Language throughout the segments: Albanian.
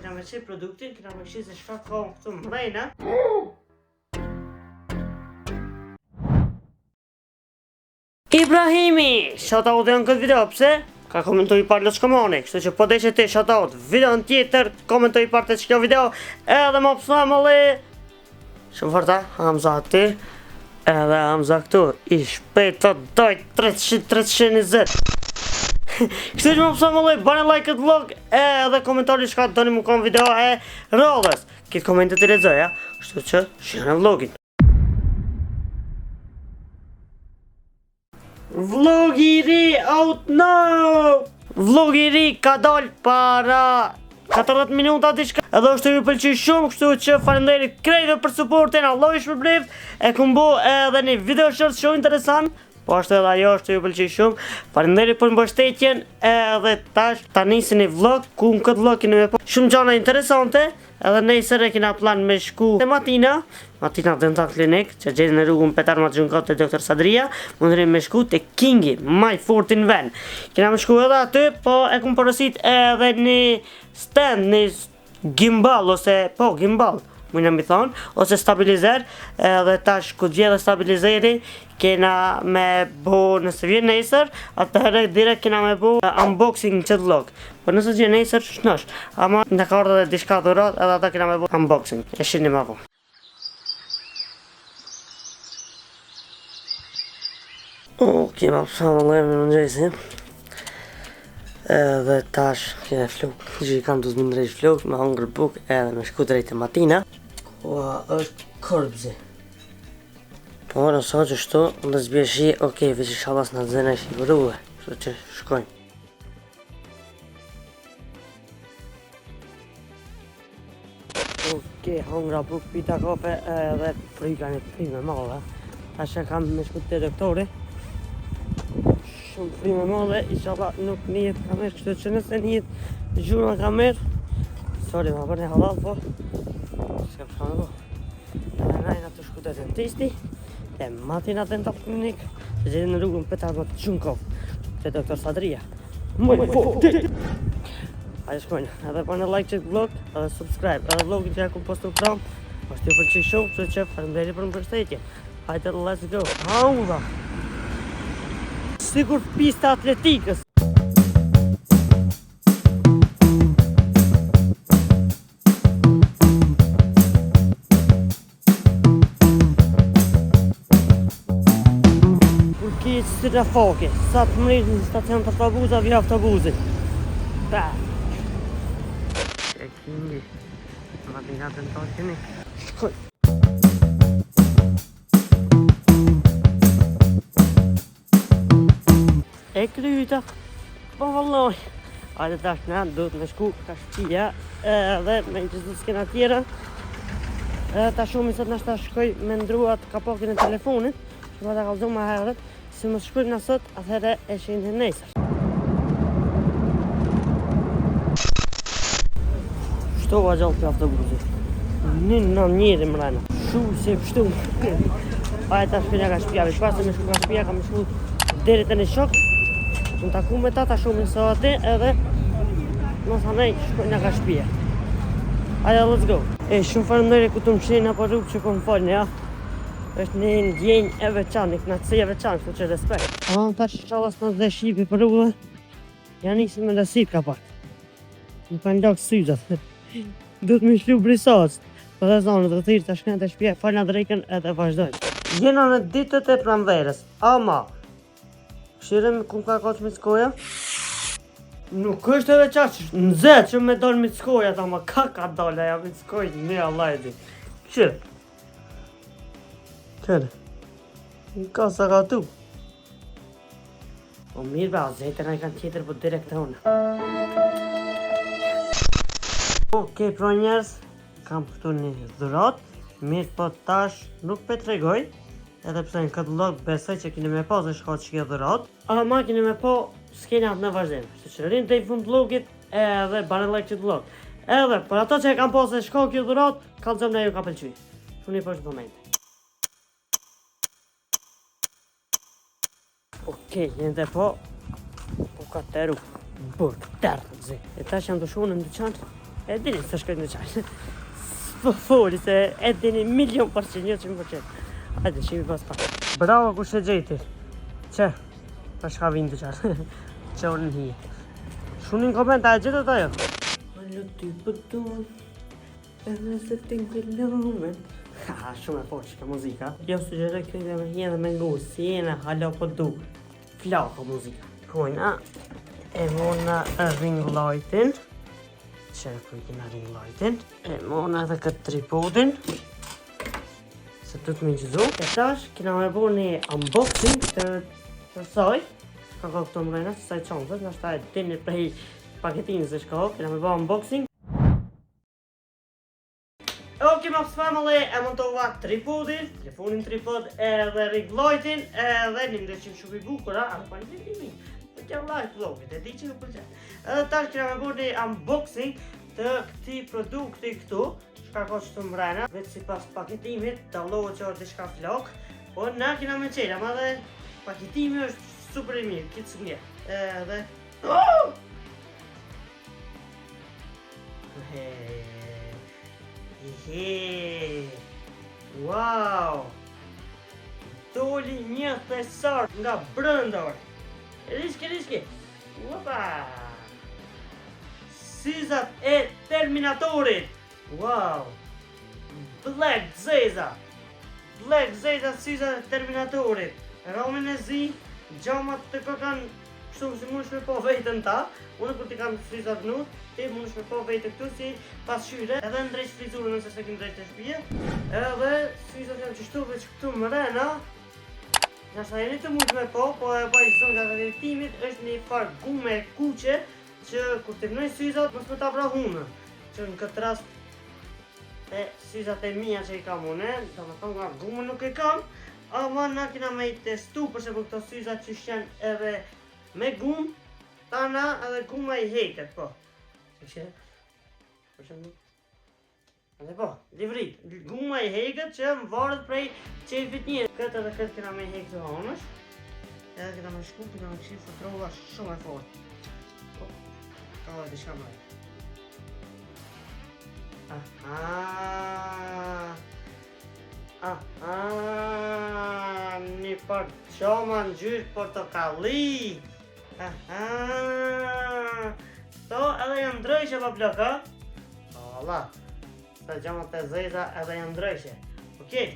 kena me qi produktin, kena me qi se shka ka këtu mrejna. Ibrahimi, shoutout në këtë video, pse? Ka komentoj i parë Lëçkomoni, kështu që po deshe ti shoutout video në tjetër, komentoj i parë të që kjo video, edhe më pësa më le. Shumë farta, Hamza ti, edhe Hamza këtu, i shpejt të dojt 320. Kështu që më pësa më le, bane like këtë vlog, edhe komentari shka të doni më konë video e rollës. Kitë komentet i lezoj, ja, kështu që shihën e vlogin. Vlog i ri out now! Vlog i ri ka dal para 40 minuta diçka. Edhe është ju pëlqej shumë, kështu që faleminderit krejve për supportin, Allah ju shpërblet. E kum bo edhe një video short shumë interesant. Po ashtu edhe ajo është ju pëlqej shumë. Faleminderit për mbështetjen, edhe tash ta nisin një vlog ku në këtë vlog keni me po shumë gjëra interesante. Edhe nesër e kena plan me shku te Matina Dental Clinic, që gjetë në rrugën Petar Maxhunkot te Dr. Sadria, mundërim me shku te Kingi, my 14 ven. Kena me shku edhe aty, po e kum porosit edhe një stand, një gimbal, ose po gimbal, mujna mi thonë, ose stabilizer, edhe tash ku gjithë stabilizeri, kena me bo nëse vjen nesër, atëherë direkt kena me bo unboxing qëtë vlog. Po nëse vjen nesër, shnosh, ama në ka ardhe dhe dishka dhurat, edhe ata kena me bo unboxing. E shini ma po. Ok, ma pësa më lejmë në njëjsi. Edhe tash kene flok, që i kam të zmin drejt flok, me hangër buk edhe me shku drejt e Matina. Koa është korbzi. Po nësa që shto, në zbje shi, okej, veç i shabas në dzene shi i vëruhe, kështu që shkojnë. Okej, hangra buk pita kafe edhe frika një frime madhe. Ta që kam me shku të doktori. Shumë frime madhe, inshallah nuk njet kamer, kështu që nëse njet gjurë në kamer. Sorry, ma për një halal, po. Shka përshka me po. Edhe najna të shku të dentisti. Te Matina Dental Clinic, që gjithë në rrugën Petar Maxhunkot te Dr. Sadria. Mëj foti! Hajde shkojnë, edhe pa në like qëtë vlog, edhe subscribe, edhe vlogin që ja ku postu pram, është ju pëlqej shumë, kështu që faleminderit për mbështetje. Hajde, let's go! Hauda! Sigur pista atletikës! Si të foke, sa të mërit në stacion të autobuza, vja autobuzit. Ba! E Kingi, Matina Dental Clinic. Shkoj! E kryta, po valloj. Hajde tash na, duhet me shku ka shqia, edhe me që zë s'kena tjera. Ta shumë i sot nashta shkoj me ndruat kapokin e telefonit, që ma ta kalzu ma herët. Si më shkujt në sot, atëherë e shenë nesër. Shtova gjallë për autobusit. Në njëri mrena. Shu se pështu. Aje ta shpinja ka shpia. Veç pasë me shku ka shpia, ka me shku deri të një shok. Që në taku me ta, ta shumë në sot edhe nësa nej shkojnë ka shpia. Aja, let's go. E shumë farëndëri ku të më shenë apo rrugë që këmë falë, ja. është një ndjenjë e veçantë, një knatësi e veçantë, kështu që respekt. Tash inshallah s'na dhe shipi për rrugë. Ja nisim me dasit ka pak. Më kanë lak syzat. Duhet me shlu brisas. Po dhe zonë të thirë të shkën të shpje, falna drejken edhe vazhdojnë. Jena në ditët e pranverës, ama këshirem ku ka koç me skoja? Nuk është edhe qash nëzet që me dollë me skoja, ta ma ka dollë aja me skoj, ne Allah e di. Këshirë. Kërë, në ka sa ka tu. O mirë ba, zetër në i kanë tjetër për direkt të unë. Okej, pro njerës, kam këtu një dhurat. Mirë po tash nuk pe tregoj. Edhe pse në këtë vlog besoj që kini me po zë shkot që kjo dhurat. Ama kini me po s'keni atë në vazhdim. Se që rinë të i fund vlogit edhe bane like qëtë vlog. Edhe për ato që e kam po zë shkot kjo dhurat, kalëzëm në ju ka pëlqy. Shuni për që moment. Okej, jenë dhe po ka teru bërë tërë zi. E tash jam të shunë në dyqan, E dini se shkojnë në qajnë. S'po foli se e dini 100%, 100%. Hajde, shimi pas pa. Bravo kush e gjeti. Që? Ta shka vinë të qarë. Që orën hi. Shunin komenta, e gjithë të ajo? Allo ty pëtun, e me se t'ingë lumen. Ha, shumë e fort që ka muzika. Jo sugjeroj këtë dhe me jenë me ngu, si jene halo po du. Flako muzika. Kojna, e mona ring lightin. Që ku i kina ring lightin. E mona edhe këtë tripodin. Se të të minqizu. E tash, kina me bo një unboxing të saj. Ka ka këto mrejna, se saj qanëzët, në shta e dini prej paketinës e shka, kina me bo unboxing. Ok, Maps Family, e montova tripodin, telefonin tripod edhe ring lightin, edhe një ndryshim shumë i bukura, anë pa një vendimi. Për kja like vlogit, e di që në përqen. Edhe tash kina me bërë një unboxing të këti produkti këtu, shka ka që të mrena, vetë si pas paketimit, dallohet që është shka flok, po na kina me qela, ma dhe paketimi është super i mirë, kitë së mirë. Edhe... Wow! Doli një thesar nga brënda orë. Riski! Opa! Syzat e Terminatorit! Wow! Black Zeza syzat e Terminatorit. Ramen e zi, gjamat të këkan shumë si mundesh me po vetën ta. Unë kur t'i kam syzat nu, ti mundesh me po vetë këtu si pasqyre. Edhe ndrejsh frizurën nëse se kim drejt të shpije. Edhe syzat janë qështu veç këtu mrena. Nashta jeni të mund me po e baj zonja të rritimit është një farë gume kuqe që kur të vnoj syzat mos me ta vrahune. Që në këtë rast e syzat e mija që i kam une, do me thonë nga gume nuk e kam, ama na kina me i testu përse për këto syzat që janë edhe me gumë, tana edhe guma i heket, po. Që për shumë edhe po, livrit, guma i heket që më varet prej qefit një. Këtë edhe këtë kina me i heket të hanësh, edhe kina me shku, kina me këshirë fëtrova shumë e fort. Po, ka dhe t'i shka mrejt. Një parçoma në gjyrë portokalli. To edhe janë ndryshe pa plaka. Ola, sa gjamat e zeza edhe janë ndryshe. Okej.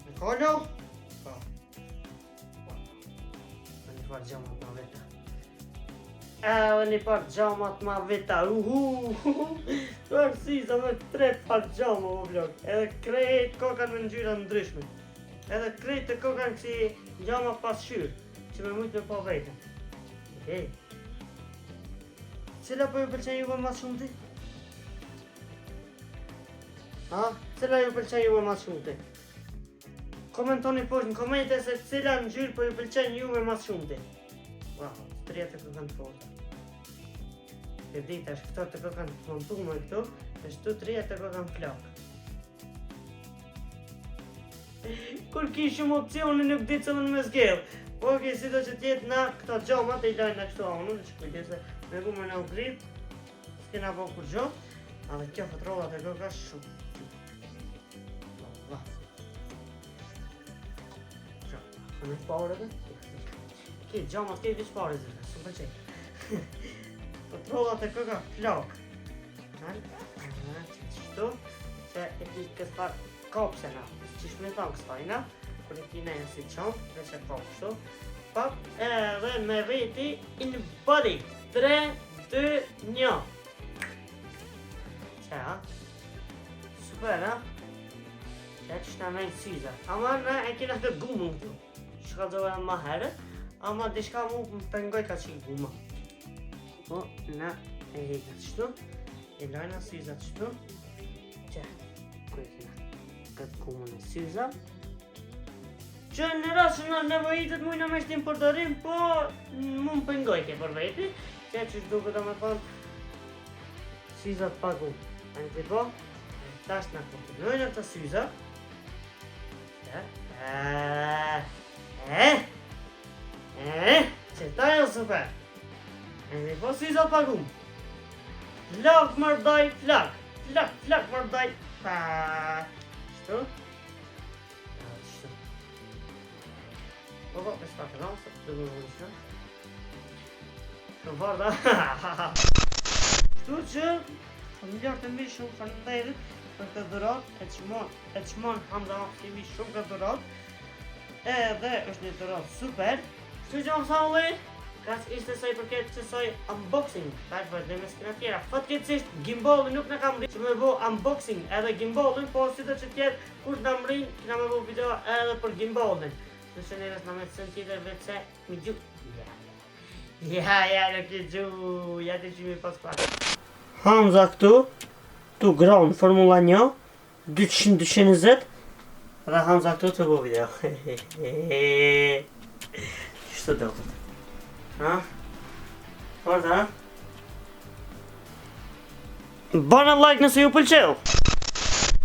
Në kollo? Po. Në një farë gjamat ma veta. Edhe një farë gjamat ma veta. To është si sa me 3 farë gjama po plak. Edhe krejt kokan me ngjyra ndryshme. Edhe krejt të kokan si gjama pasqyrë. Që me mujtë me po vetën. Okej. Cila po ju pëlqen juve mas shumë ti? Ha? Cila ju pëlqen juve mas shumë ti? Komentoni poshtë në komente se cila ngjyrë po ju pëlqen juve mas shumë ti. Wow, të rria të këkan të forta. E dita është këto të këkan të montume këtu, është të rria të këkan flak. Kur ki shumë opcione nuk di cëllën me zgjellë. Po okej, si do që tjetë na këto gjamat e i lajnë në kështu anu, në që kujtje se me gume në ugrip, s'kena po kur gjo, a dhe kjo fëtrollat e këka shumë. A në pare dhe? Ki, gjamat kej vishë pare zirë, shumë përqej. Fëtrollat e këka flak. Qështu, që e ti këtë farë kopse na, që shme thonë këstajna. Kër e kina e si qanë, dhe që po kështu. Pap, edhe me veti in body. 3, 2, 1. Që ha? Super, ha? Që që shna me i syza. Ama ne e kina të gumën këtu. Shka dove ma herët, ama dishka mu më pengoj ka qi guma. Po, ne e hejtë qështu. E lajna syza qështu. Që, ku e kina këtë gumën e syza. Që në rast që në nevojitet mujna me shtim përdorim, po mu më pëngoj ke për veti. Që që shduke të me thonë syzat pa gumë. A në të po, tash në kontinuojnë të syzat. Që ta jo super. A në të po syzat pa gumë. Flak mërdaj, flak. Flak mërdaj. Pa. Kështu? Kështu. Po, me shpak e rëmë, të më vëshë. Shumë varda. Kështu që, familjarë të mi shumë faleminderit për këtë dhurat, e qmon Hamza Maksimi shumë këtë dhurat. Edhe është një dhurat super. Kështu që më thalli, kas ishte saj përket që saj unboxing. Tash vazhdojmë me skina tjera. Fatkeqësisht gimbali nuk na ka mrit që me bo unboxing edhe gimbalin, po si do që tjetë kur na mrin, kena me bo video edhe për gimbalin. Nëse njerëz na me të sën tjetër vetë se mi gju. Ja, nuk e gju, ja të që mi pas pak. Hamza këtu, tu ground Formula 1, 200-220, edhe Hamza këtu të bo video. Kështu do. Ha? Forza? Bana like nëse ju pëlqeu.